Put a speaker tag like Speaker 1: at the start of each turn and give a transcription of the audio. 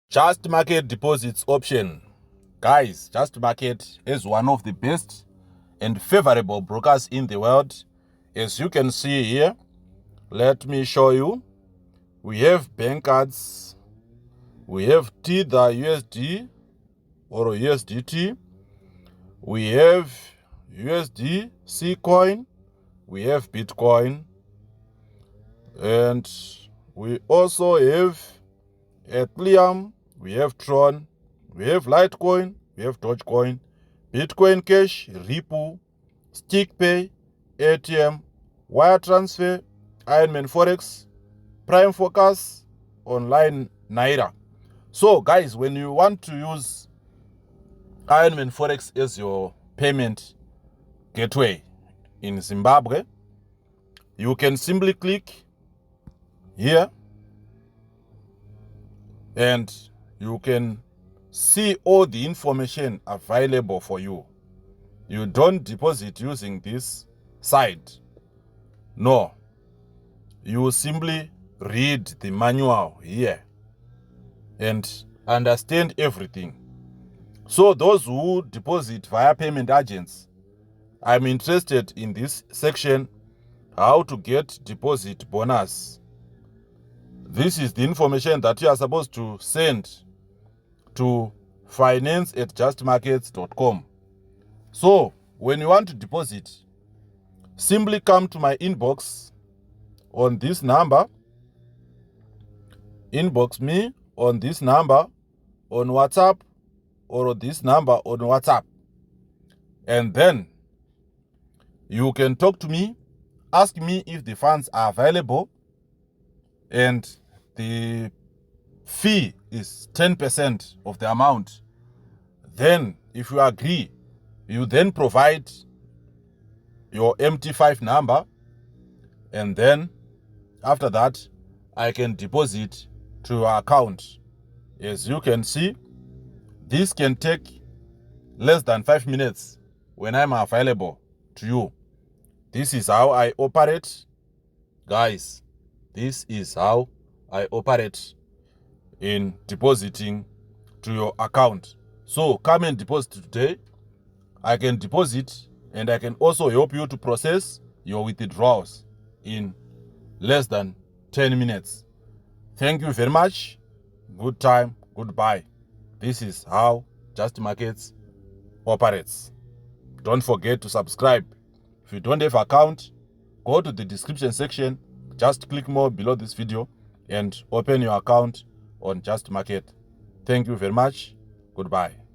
Speaker 1: JustMarket deposits option. Guys, JustMarket is one of the best and favorable brokers in the world. As you can see here, let me show you. We have bank cards. We have Tether USD or USDT. We have USDC coin. We have Bitcoin. And we also have Ethereum. We have Tron, we have Litecoin, we have Dogecoin, Bitcoin Cash, Ripple, StickPay, ATM, Wire Transfer, Ironman Forex, Prime Focus, Online Naira. So guys, when you want to use Ironman Forex as your payment gateway in Zimbabwe, you can simply click here and you can see all the information available for you. You don't deposit using this site. No. You simply read the manual here and understand everything. So those who deposit via payment agents, I'm interested in this section, how to get deposit bonus. This is the information that you are supposed to send to finance@justmarkets.com. So when you want to deposit, simply come to my inbox on this number. Inbox me on this number on WhatsApp or this number on WhatsApp. And then you can talk to me, ask me if the funds are available, and the fee is 10% of the amount. Then if you agree, you then provide your MT5 number, and then after that I can deposit to your account. As you can see, this can take less than 5 minutes when I'm available to you. This is how I operate, guys. This is how I operate in depositing to your account. So come and deposit today. I can deposit and I can also help you to process your withdrawals in less than 10 minutes. Thank you very much. Good time. Goodbye. This is how JustMarkets operates. Don't forget to subscribe. If you don't have an account, go to the description section. Just click more below this video and open your account on JustMarket. Thank you very much. Goodbye.